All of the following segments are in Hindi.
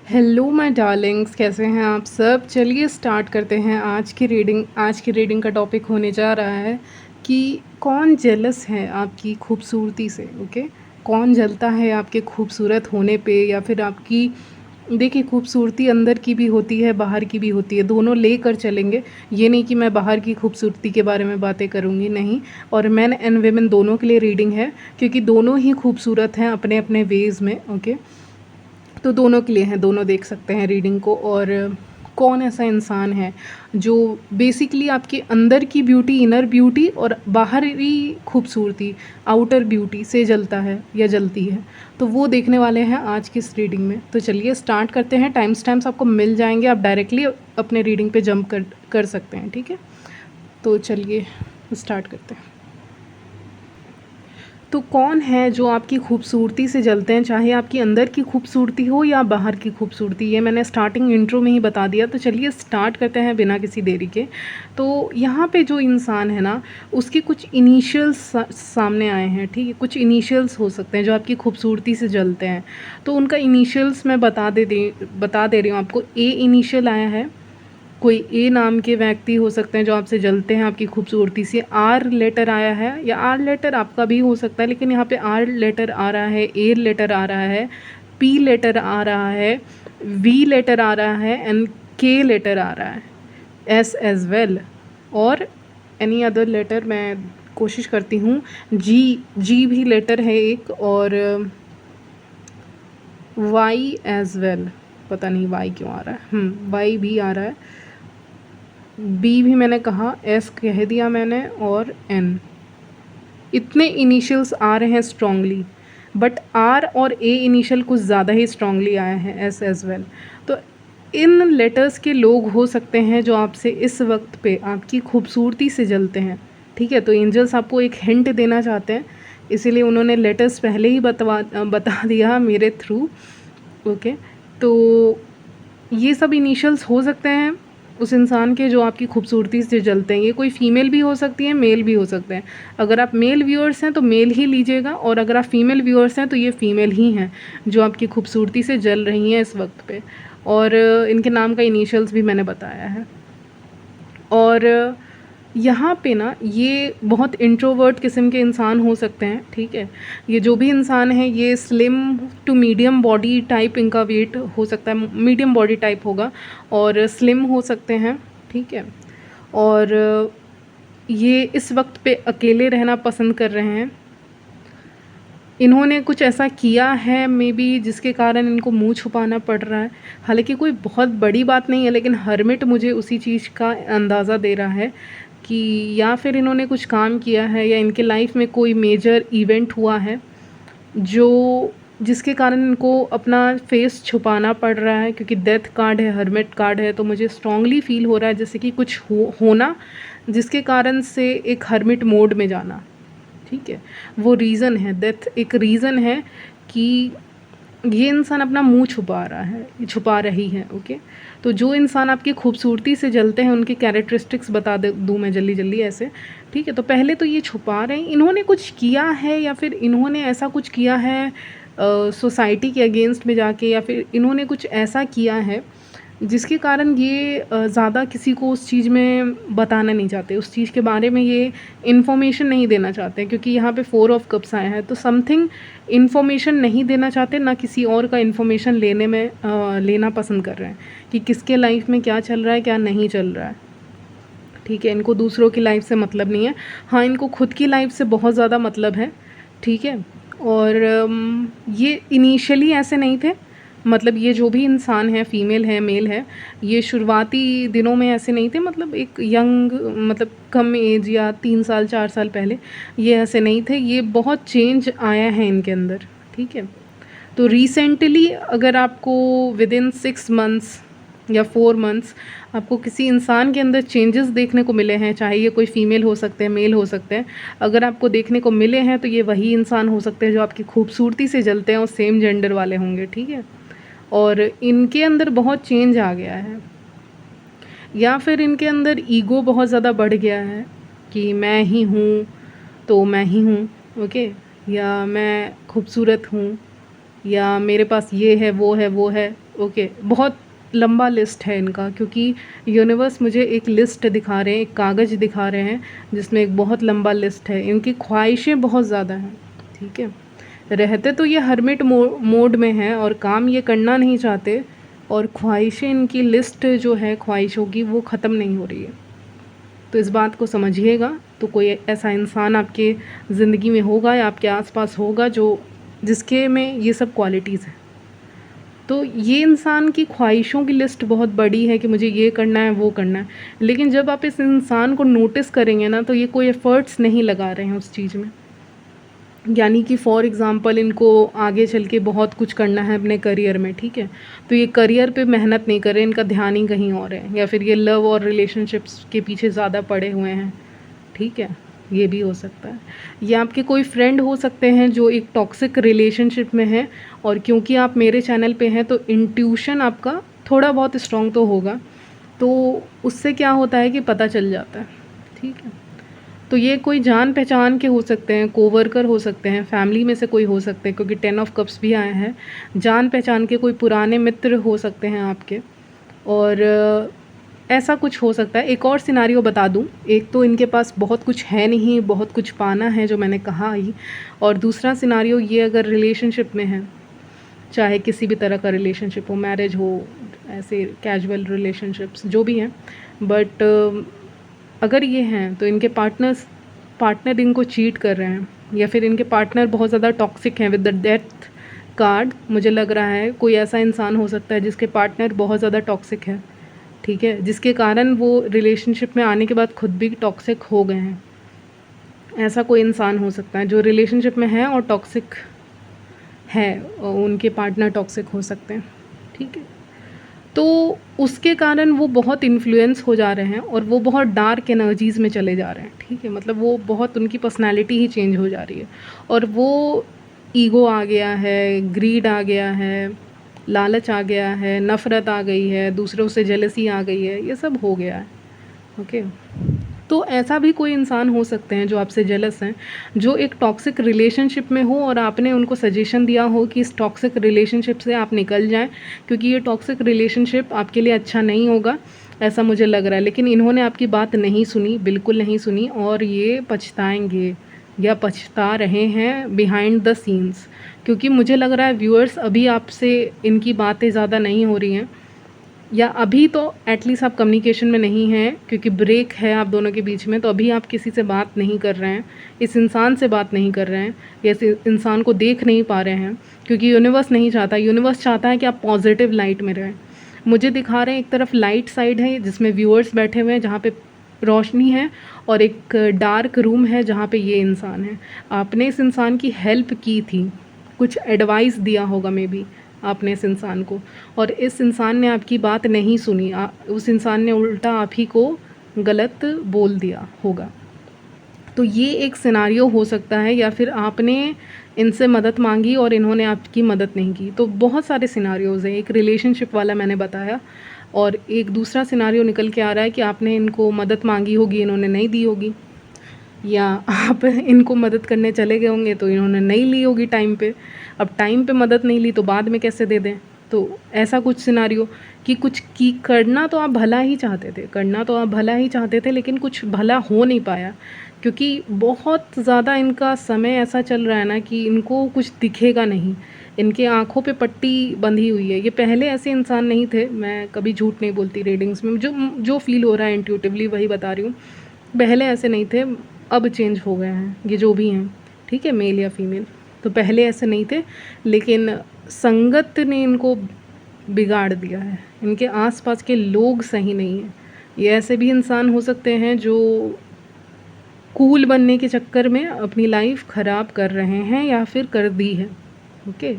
हेलो माय डार्लिंग्स, कैसे हैं आप सब। चलिए स्टार्ट करते हैं आज की रीडिंग का टॉपिक होने जा रहा है कि कौन जेलस है आपकी खूबसूरती से। ओके, कौन जलता है आपके खूबसूरत होने पे, या फिर आपकी, देखिए खूबसूरती अंदर की भी होती है बाहर की भी होती है, दोनों लेकर चलेंगे। ये नहीं कि मैं बाहर की खूबसूरती के बारे में बातें करूँगी, नहीं। और मेन एंड वेमेन दोनों के लिए रीडिंग है, क्योंकि दोनों ही खूबसूरत हैं अपने अपने वेज़ में। ओके, तो दोनों के लिए हैं, दोनों देख सकते हैं रीडिंग को। और कौन ऐसा इंसान है जो बेसिकली आपके अंदर की ब्यूटी, इनर ब्यूटी और बाहरी खूबसूरती, आउटर ब्यूटी से जलता है या जलती है, तो वो देखने वाले हैं आज की इस रीडिंग में। तो चलिए स्टार्ट करते हैं। टाइम स्टैम्प्स आपको मिल जाएंगे, आप डायरेक्टली अपने रीडिंग पे जंप कर सकते हैं, ठीक है। तो चलिए स्टार्ट करते हैं। तो कौन है जो आपकी खूबसूरती से जलते हैं, चाहे आपकी अंदर की खूबसूरती हो या बाहर की खूबसूरती। ये मैंने स्टार्टिंग इंट्रो में ही बता दिया। तो चलिए स्टार्ट करते हैं बिना किसी देरी के। तो यहाँ पे जो इंसान है ना, उसके कुछ इनिशियल्स सामने आए हैं, ठीक है। कुछ इनिशियल्स हो सकते हैं जो आपकी खूबसूरती से जलते हैं। तो उनका इनिशियल्स मैं बता दे रही हूँ आपको। ए इनिशियल आया है, कोई ए नाम के व्यक्ति हो सकते हैं जो आपसे जलते हैं आपकी खूबसूरती से। आर लेटर आया है, या आर लेटर आपका भी हो सकता है, लेकिन यहाँ पे आर लेटर आ रहा है, ए लेटर आ रहा है, पी लेटर आ रहा है, वी लेटर आ रहा है, एंड के लेटर आ रहा है, एस एज वेल। और एनी अदर लेटर मैं कोशिश करती हूँ। जी, जी भी लेटर है एक, और वाई एज वेल। पता नहीं वाई क्यों आ रहा है, वाई भी आ रहा है। बी भी मैंने कहा, एस कह दिया मैंने, और एन। इतने इनिशियल्स आ रहे हैं स्ट्रांगली, बट आर और ए इनिशियल कुछ ज़्यादा ही स्ट्रांगली आया है, एस एज वेल। तो इन लेटर्स के लोग हो सकते हैं जो आपसे इस वक्त पे आपकी खूबसूरती से जलते हैं, ठीक है। तो एंजल्स आपको एक हिंट देना चाहते हैं, इसीलिए उन्होंने लेटर्स पहले ही बता दिया मेरे थ्रू। ओके, तो ये सब इनिशियल्स हो सकते हैं उस इंसान के जो आपकी खूबसूरती से जलते हैं। ये कोई फीमेल भी हो सकती है, मेल भी हो सकते हैं। अगर आप मेल व्यूअर्स हैं तो मेल ही लीजिएगा, और अगर आप फीमेल व्यूअर्स हैं तो ये फीमेल ही हैं जो आपकी खूबसूरती से जल रही हैं इस वक्त पे। और इनके नाम का इनिशियल्स भी मैंने बताया है। और यहाँ पे ना ये बहुत इंट्रोवर्ट किस्म के इंसान हो सकते हैं, ठीक है। ये जो भी इंसान है ये slim to medium body type, इनका वेट हो सकता है मीडियम बॉडी टाइप होगा, और स्लिम हो सकते हैं, ठीक है। और ये इस वक्त पे अकेले रहना पसंद कर रहे हैं। इन्होंने कुछ ऐसा किया है मे बी जिसके कारण इनको मुंह छुपाना पड़ रहा है। हालांकि कोई बहुत बड़ी बात नहीं है, लेकिन हर्मिट मुझे उसी चीज़ का अंदाज़ा दे रहा है कि या फिर इन्होंने कुछ काम किया है, या इनके लाइफ में कोई मेजर इवेंट हुआ है जो जिसके कारण इनको अपना फेस छुपाना पड़ रहा है। क्योंकि डेथ कार्ड है, हर्मिट कार्ड है, तो मुझे स्ट्रांगली फील हो रहा है जैसे कि कुछ होना जिसके कारण से एक हर्मिट मोड में जाना, ठीक है। वो रीज़न है, डेथ एक रीज़न है कि ये इंसान अपना मुंह छुपा रहा है, छुपा रही है। ओके, तो जो इंसान आपकी खूबसूरती से जलते हैं उनकी कैरेक्टरिस्टिक्स बता दूँ मैं जल्दी जल्दी ऐसे, ठीक है। तो पहले तो ये छुपा रहे हैं, इन्होंने कुछ किया है या फिर इन्होंने ऐसा कुछ किया है सोसाइटी के अगेंस्ट में जाके, या फिर इन्होंने कुछ ऐसा किया है जिसके कारण ये ज़्यादा किसी को उस चीज़ में बताना नहीं चाहते, उस चीज़ के बारे में ये इन्फॉर्मेशन नहीं देना चाहते। क्योंकि यहाँ पे 4 ऑफ कप्स आया है, तो समथिंग इन्फॉर्मेशन नहीं देना चाहते, ना किसी और का इन्फॉर्मेशन लेना पसंद कर रहे हैं कि किसके लाइफ में क्या चल रहा है, क्या नहीं चल रहा है, ठीक है। इनको दूसरों की लाइफ से मतलब नहीं है। हाँ, इनको खुद की लाइफ से बहुत ज़्यादा मतलब है, ठीक है। और ये इनिशियली ऐसे नहीं थे, मतलब ये जो भी इंसान है, फीमेल है मेल है, ये शुरुआती दिनों में ऐसे नहीं थे। मतलब एक यंग, मतलब कम एज या 3 साल 4 साल पहले ये ऐसे नहीं थे। ये बहुत चेंज आया है इनके अंदर, ठीक है। तो रिसेंटली अगर आपको विद इन 6 मंथ्स या 4 मंथ्स आपको किसी इंसान के अंदर चेंजेस देखने को मिले हैं, चाहे ये कोई फीमेल हो सकते हैं, मेल हो सकते हैं, अगर आपको देखने को मिले हैं तो ये वही इंसान हो सकते हैं जो आपकी खूबसूरती से जलते हैं और सेम जेंडर वाले होंगे, ठीक है। और इनके अंदर बहुत चेंज आ गया है, या फिर इनके अंदर ईगो बहुत ज़्यादा बढ़ गया है कि मैं ही हूँ तो मैं ही हूँ, ओके, या मैं खूबसूरत हूँ, या मेरे पास ये है वो है वो है, ओके, बहुत लंबा लिस्ट है इनका, क्योंकि यूनिवर्स मुझे एक लिस्ट दिखा रहे हैं, एक कागज़ दिखा रहे हैं जिसमें एक बहुत लंबा लिस्ट है। इनकी ख्वाहिशें बहुत ज़्यादा हैं, ठीक है। रहते तो ये हर्मिट मोड में हैं और काम ये करना नहीं चाहते, और ख्वाहिशें, इनकी लिस्ट जो है ख्वाहिशों की वो ख़त्म नहीं हो रही है। तो इस बात को समझिएगा। तो कोई ऐसा इंसान आपके ज़िंदगी में होगा या आपके आसपास होगा जो जिसके में ये सब क्वालिटीज़ हैं। तो ये इंसान की ख्वाहिशों की लिस्ट बहुत बड़ी है कि मुझे ये करना है, वो करना है, लेकिन जब आप इस इंसान को नोटिस करेंगे ना, तो ये कोई एफ़र्ट्स नहीं लगा रहे हैं उस चीज़ में। यानी कि फॉर एग्ज़ाम्पल इनको आगे चल के बहुत कुछ करना है अपने करियर में, ठीक है, तो ये करियर पे मेहनत नहीं कर रहे, इनका ध्यान ही कहीं और है, या फिर ये लव और रिलेशनशिप्स के पीछे ज़्यादा पड़े हुए हैं, ठीक है, ये भी हो सकता है। या आपके कोई फ्रेंड हो सकते हैं जो एक टॉक्सिक रिलेशनशिप में है, और क्योंकि आप मेरे चैनल पे हैं तो इंट्यूशन आपका थोड़ा बहुत स्ट्रॉन्ग तो होगा, तो उससे क्या होता है कि पता चल जाता है, ठीक है। तो ये कोई जान पहचान के हो सकते हैं, कोवर्कर हो सकते हैं, फैमिली में से कोई हो सकते हैं, क्योंकि 10 ऑफ कप्स भी आए हैं। जान पहचान के कोई पुराने मित्र हो सकते हैं आपके, और ऐसा कुछ हो सकता है। एक और सिनारियो बता दूं, एक तो इनके पास बहुत कुछ है नहीं, बहुत कुछ पाना है जो मैंने कहा ही, और दूसरा सिनारियो ये, अगर रिलेशनशिप में है, चाहे किसी भी तरह का रिलेशनशिप हो, मैरिज हो, ऐसे कैजुअल रिलेशनशिप्स जो भी हैं, बट अगर ये हैं तो इनके पार्टनर इनको चीट कर रहे हैं, या फिर इनके पार्टनर बहुत ज़्यादा टॉक्सिक हैं। विद द डेथ कार्ड मुझे लग रहा है कोई ऐसा इंसान हो सकता है जिसके पार्टनर बहुत ज़्यादा टॉक्सिक है, ठीक है, जिसके कारण वो रिलेशनशिप में आने के बाद खुद भी टॉक्सिक हो गए हैं। ऐसा कोई इंसान हो सकता है जो रिलेशनशिप में है और टॉक्सिक है, उनके पार्टनर टॉक्सिक हो सकते हैं, ठीक है। तो उसके कारण वो बहुत इन्फ्लुएंस हो जा रहे हैं, और वो बहुत डार्क एनर्जीज़ में चले जा रहे हैं, ठीक है, मतलब वो बहुत, उनकी पर्सनैलिटी ही चेंज हो जा रही है, और वो ईगो आ गया है, ग्रीड आ गया है, लालच आ गया है, नफ़रत आ गई है, दूसरों से जेलसी आ गई है, ये सब हो गया है, ओके। तो ऐसा भी कोई इंसान हो सकते हैं जो आपसे जेलस हैं, जो एक टॉक्सिक रिलेशनशिप में हो और आपने उनको सजेशन दिया हो कि इस टॉक्सिक रिलेशनशिप से आप निकल जाएं, क्योंकि ये टॉक्सिक रिलेशनशिप आपके लिए अच्छा नहीं होगा, ऐसा मुझे लग रहा है। लेकिन इन्होंने आपकी बात नहीं सुनी, बिल्कुल नहीं सुनी, और ये पछताएंगे या पछता रहे हैं बिहाइंड द सीन्स, क्योंकि मुझे लग रहा है व्यूअर्स अभी आपसे इनकी बातें ज़्यादा नहीं हो रही हैं, या अभी तो एटलीस्ट आप कम्युनिकेशन में नहीं हैं, क्योंकि ब्रेक है आप दोनों के बीच में, तो अभी आप किसी से बात नहीं कर रहे हैं, इस इंसान से बात नहीं कर रहे हैं, या इस इंसान को देख नहीं पा रहे हैं, क्योंकि यूनिवर्स नहीं चाहता। यूनिवर्स चाहता है कि आप पॉजिटिव लाइट में रहें। मुझे दिखा रहे हैं एक तरफ लाइट साइड है जिसमें व्यूअर्स बैठे हुए हैं, जहाँ पे रोशनी है, और एक डार्क रूम है जहाँ पे ये इंसान है। आपने इस इंसान की हेल्प की थी, कुछ एडवाइस दिया होगा मे बी आपने इस इंसान को, और इस इंसान ने आपकी बात नहीं सुनी, उस इंसान ने उल्टा आप ही को गलत बोल दिया होगा। तो ये एक सिनारियो हो सकता है, या फिर आपने इनसे मदद मांगी और इन्होंने आपकी मदद नहीं की। तो बहुत सारे सिनारियोज़ हैं, एक रिलेशनशिप वाला मैंने बताया, और एक दूसरा सिनारियो निकल के आ रहा है कि आपने इनको मदद मांगी होगी, इन्होंने नहीं दी होगी, या आप इनको मदद करने चले गए होंगे तो इन्होंने नहीं ली होगी टाइम पे। अब टाइम पे मदद नहीं ली तो बाद में कैसे दे दें। तो ऐसा कुछ सिनारियो कि कुछ की करना तो आप भला ही चाहते थे, करना तो आप भला ही चाहते थे, लेकिन कुछ भला हो नहीं पाया, क्योंकि बहुत ज़्यादा इनका समय ऐसा चल रहा है ना कि इनको कुछ दिखेगा नहीं, इनके आँखों पे पट्टी बंधी हुई है। ये पहले ऐसे इंसान नहीं थे, मैं कभी झूठ नहीं बोलती रीडिंग्स में, जो जो फील हो रहा है इंट्यूटिवली वही बता रही हूँ। पहले ऐसे नहीं थे, अब चेंज हो गए हैं ये जो भी हैं, ठीक है, मेल या फीमेल। तो पहले ऐसे नहीं थे, लेकिन संगत ने इनको बिगाड़ दिया है, इनके आसपास के लोग सही नहीं हैं। ये ऐसे भी इंसान हो सकते हैं जो कूल बनने के चक्कर में अपनी लाइफ ख़राब कर रहे हैं या फिर कर दी है, ओके।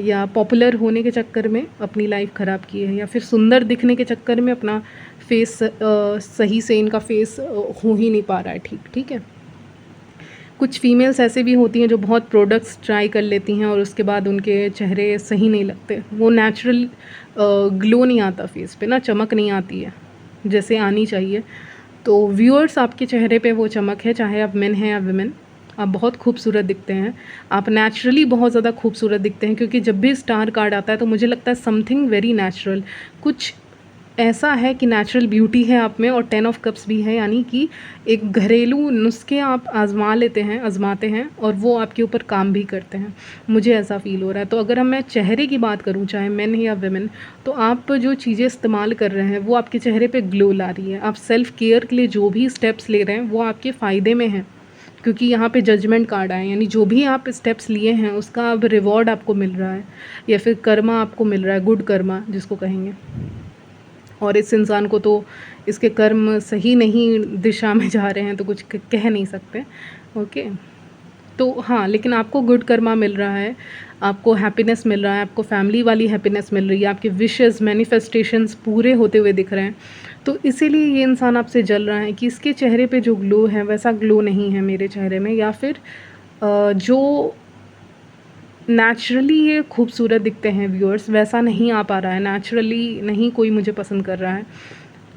या पॉपुलर होने के चक्कर में अपनी लाइफ ख़राब की है, या फिर सुंदर दिखने के चक्कर में अपना फेस सही से इनका फेस हो ही नहीं पा रहा है ठीक, ठीक है। कुछ फीमेल्स ऐसे भी होती हैं जो बहुत प्रोडक्ट्स ट्राई कर लेती हैं और उसके बाद उनके चेहरे सही नहीं लगते, वो नेचुरल ग्लो नहीं आता फेस पे ना, चमक नहीं आती है जैसे आनी चाहिए। तो व्यूअर्स आपके चेहरे पे वो चमक है, चाहे आप मेन हैं या वुमेन, आप बहुत खूबसूरत दिखते हैं, आप नेचुरली बहुत ज़्यादा खूबसूरत दिखते हैं, क्योंकि जब भी स्टार कार्ड आता है तो मुझे लगता है समथिंग वेरी नेचुरल, कुछ ऐसा है कि नेचुरल ब्यूटी है आप में, और 10 ऑफ कप्स भी है, यानी कि एक घरेलू नुस्खे आप आजमाते हैं और वो आपके ऊपर काम भी करते हैं, मुझे ऐसा फ़ील हो रहा है। तो अगर मैं चेहरे की बात करूँ, चाहे मेन या वेमेन, तो आप जो चीज़ें इस्तेमाल कर रहे हैं वो आपके चेहरे पे ग्लो ला रही है। आप सेल्फ़ केयर के लिए जो भी स्टेप्स ले रहे हैं वो आपके फ़ायदे में हैं, क्योंकि यहाँ पे जजमेंट कार्ड आए, यानी जो भी आप स्टेप्स लिए हैं उसका अब रिवॉर्ड आपको मिल रहा है, या फिर कर्मा आपको मिल रहा है, गुड कर्मा जिसको कहेंगे। और इस इंसान को तो इसके कर्म सही नहीं दिशा में जा रहे हैं तो कुछ कह नहीं सकते। ओके, तो हाँ, लेकिन आपको गुड कर्मा मिल रहा है, आपको हैप्पीनेस मिल रहा है, आपको फैमिली वाली हैप्पीनेस मिल रही है, आपके विशेस मैनिफेस्टेशंस पूरे होते हुए दिख रहे हैं। तो इसीलिए ये इंसान आपसे जल रहा है कि इसके चेहरे पे जो ग्लो है वैसा ग्लो नहीं है मेरे चेहरे में, या फिर जो नेचुरली ये खूबसूरत दिखते हैं व्यूअर्स वैसा नहीं आ पा रहा है, नेचुरली नहीं कोई मुझे पसंद कर रहा है।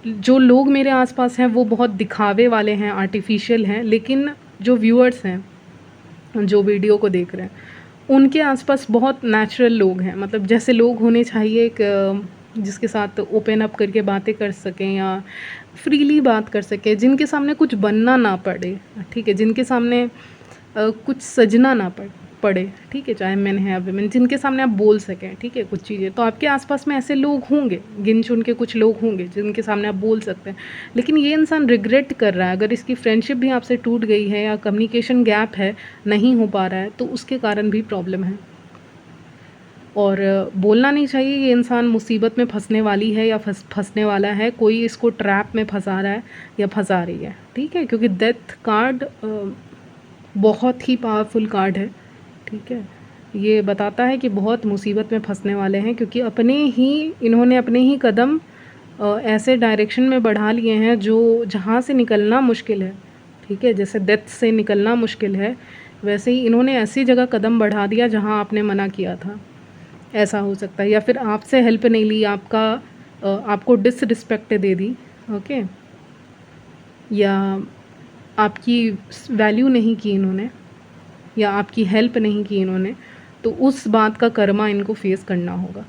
जो लोग मेरे आसपास हैं वो बहुत दिखावे वाले हैं, आर्टिफिशियल हैं, लेकिन जो व्यूअर्स हैं, जो वीडियो को देख रहे हैं, उनके आसपास बहुत नेचुरल लोग हैं, मतलब जैसे लोग होने चाहिए, एक जिसके साथ ओपन अप करके बातें कर सकें या फ्रीली बात कर सकें, जिनके सामने कुछ बनना ना पड़े, ठीक है, जिनके सामने कुछ सजना ना पड़े, ठीक है, चाहे मेन है या वुमेन, जिनके सामने आप बोल सकें, ठीक है, कुछ चीज़ें। तो आपके आसपास में ऐसे लोग होंगे, गिन चुन के कुछ लोग होंगे जिनके सामने आप बोल सकते हैं, लेकिन ये इंसान रिग्रेट कर रहा है। अगर इसकी फ्रेंडशिप भी आपसे टूट गई है या कम्युनिकेशन गैप है, नहीं हो पा रहा है, तो उसके कारण भी प्रॉब्लम है। और बोलना नहीं चाहिए ये इंसान मुसीबत में फंसने वाली है या फंसने वाला है, कोई इसको ट्रैप में फंसा रहा है या फंसा रही है, ठीक है, क्योंकि डेथ कार्ड बहुत ही पावरफुल कार्ड है, ठीक है। ये बताता है कि बहुत मुसीबत में फंसने वाले हैं, क्योंकि इन्होंने अपने ही कदम ऐसे डायरेक्शन में बढ़ा लिए हैं जो जहाँ से निकलना मुश्किल है, ठीक है, जैसे डेथ से निकलना मुश्किल है, वैसे ही इन्होंने ऐसी जगह कदम बढ़ा दिया जहाँ आपने मना किया था। ऐसा हो सकता है, या फिर आपसे हेल्प नहीं ली, आपको डिसरिस्पेक्ट दे दी, ओके, या आपकी वैल्यू नहीं की इन्होंने, या आपकी हेल्प नहीं की इन्होंने, तो उस बात का कर्मा इनको फेस करना होगा।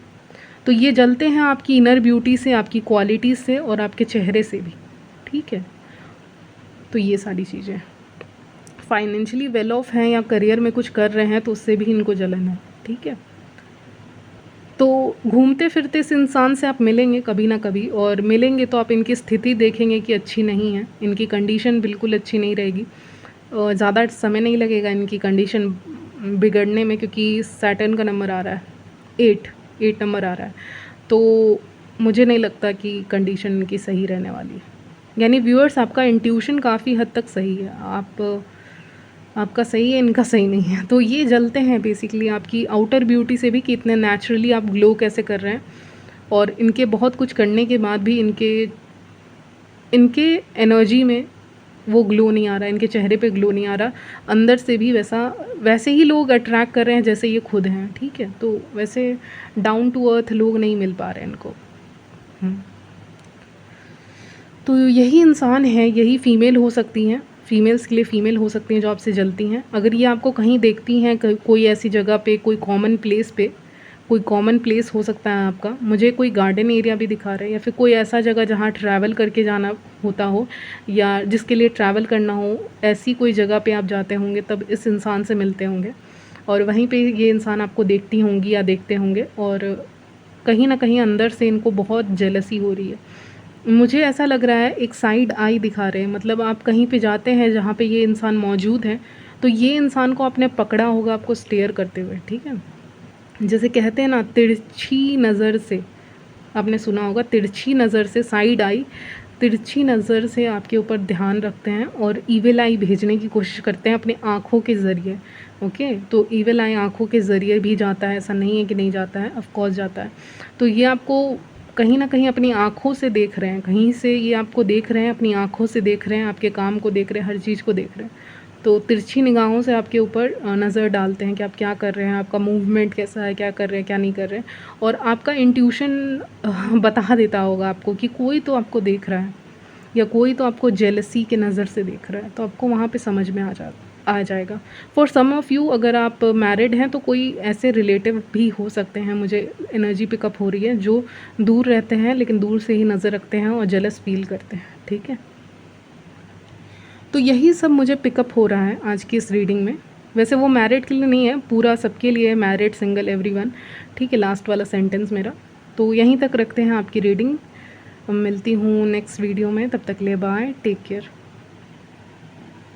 तो ये जलते हैं आपकी इनर ब्यूटी से, आपकी क्वालिटीज़ से और आपके चेहरे से भी, ठीक है। तो ये सारी चीज़ें फाइनेंशियली वेल ऑफ हैं या करियर में कुछ कर रहे हैं तो उससे भी इनको जलन है, ठीक है। तो घूमते फिरते इस इंसान से आप मिलेंगे कभी ना कभी, और मिलेंगे तो आप इनकी स्थिति देखेंगे कि अच्छी नहीं है, इनकी कंडीशन बिल्कुल अच्छी नहीं रहेगी, ज़्यादा समय नहीं लगेगा इनकी कंडीशन बिगड़ने में, क्योंकि सैटर्न का नंबर आ रहा है 8 नंबर आ रहा है, तो मुझे नहीं लगता कि कंडीशन इनकी सही रहने वाली है। यानी व्यूअर्स, आपका इंट्यूशन काफ़ी हद तक सही है, आपका सही है, इनका सही नहीं है। तो ये जलते हैं बेसिकली आपकी आउटर ब्यूटी से भी, कि इतने नेचुरली आप ग्लो कैसे कर रहे हैं, और इनके बहुत कुछ करने के बाद भी इनके एनर्जी में वो ग्लो नहीं आ रहा, इनके चेहरे पे ग्लो नहीं आ रहा, अंदर से भी वैसे ही लोग अट्रैक्ट कर रहे हैं जैसे ये खुद हैं, ठीक है। तो वैसे डाउन टू अर्थ लोग नहीं मिल पा रहे हैं इनको। तो यही इंसान है, यही फ़ीमेल हो सकती हैं, फ़ीमेल्स के लिए फ़ीमेल हो सकती हैं जो आपसे जलती हैं। अगर ये आपको कहीं देखती हैं, कोई ऐसी जगह पे, कोई कॉमन प्लेस हो सकता है आपका, मुझे कोई गार्डन एरिया भी दिखा रहा है, या फिर कोई ऐसा जगह जहाँ ट्रैवल करके जाना होता हो या जिसके लिए ट्रैवल करना हो, ऐसी कोई जगह पे आप जाते होंगे तब इस इंसान से मिलते होंगे, और वहीं पे ये इंसान आपको देखती होंगी या देखते होंगे, और कहीं ना कहीं अंदर से इनको बहुत जेलसी हो रही है। मुझे ऐसा लग रहा है एक साइड आई दिखा रहे हैं, मतलब आप कहीं पे जाते हैं जहाँ पे ये इंसान मौजूद है, तो ये इंसान को आपने पकड़ा होगा आपको स्टेयर करते हुए, ठीक है। जैसे कहते हैं ना, तिरछी नज़र से, आपने सुना होगा, तिरछी नज़र से, साइड आई, तिरछी नज़र से आपके ऊपर ध्यान रखते हैं और ईविल आई भेजने की कोशिश करते हैं अपनी आँखों के ज़रिए, ओके। तो ईविल आई आँखों के ज़रिए भी जाता है, ऐसा नहीं है कि नहीं जाता है, ऑफ कोर्स जाता है। तो ये आपको कहीं ना कहीं अपनी आँखों से देख रहे हैं, कहीं से ये आपको देख रहे हैं, अपनी आँखों से देख रहे हैं, आपके काम को देख रहे हैं, हर चीज़ को देख रहे हैं। तो तिरछी निगाहों से आपके ऊपर नज़र डालते हैं कि आप क्या कर रहे हैं, आपका मूवमेंट कैसा है, क्या कर रहे हैं, क्या नहीं कर रहे हैं, और आपका इंट्यूशन बता देता होगा आपको कि कोई तो आपको देख रहा है, या कोई तो आपको जेलसी के नज़र से देख रहा है, तो आपको वहाँ पे समझ में आ जाएगा। फॉर सम ऑफ़ यू, अगर आप मैरिड हैं तो कोई ऐसे रिलेटिव भी हो सकते हैं, मुझे एनर्जी पिकअप हो रही है, जो दूर रहते हैं लेकिन दूर से ही नज़र रखते हैं और जेलस फील करते हैं, ठीक है। तो यही सब मुझे पिकअप हो रहा है आज की इस रीडिंग में। वैसे वो मैरिड के लिए नहीं है, पूरा सबके लिए है, मैरिड, सिंगल, एवरीवन, ठीक है, लास्ट वाला सेंटेंस मेरा। तो यहीं तक रखते हैं आपकी रीडिंग। मिलती हूँ नेक्स्ट वीडियो में, तब तक ले बाय, टेक केयर।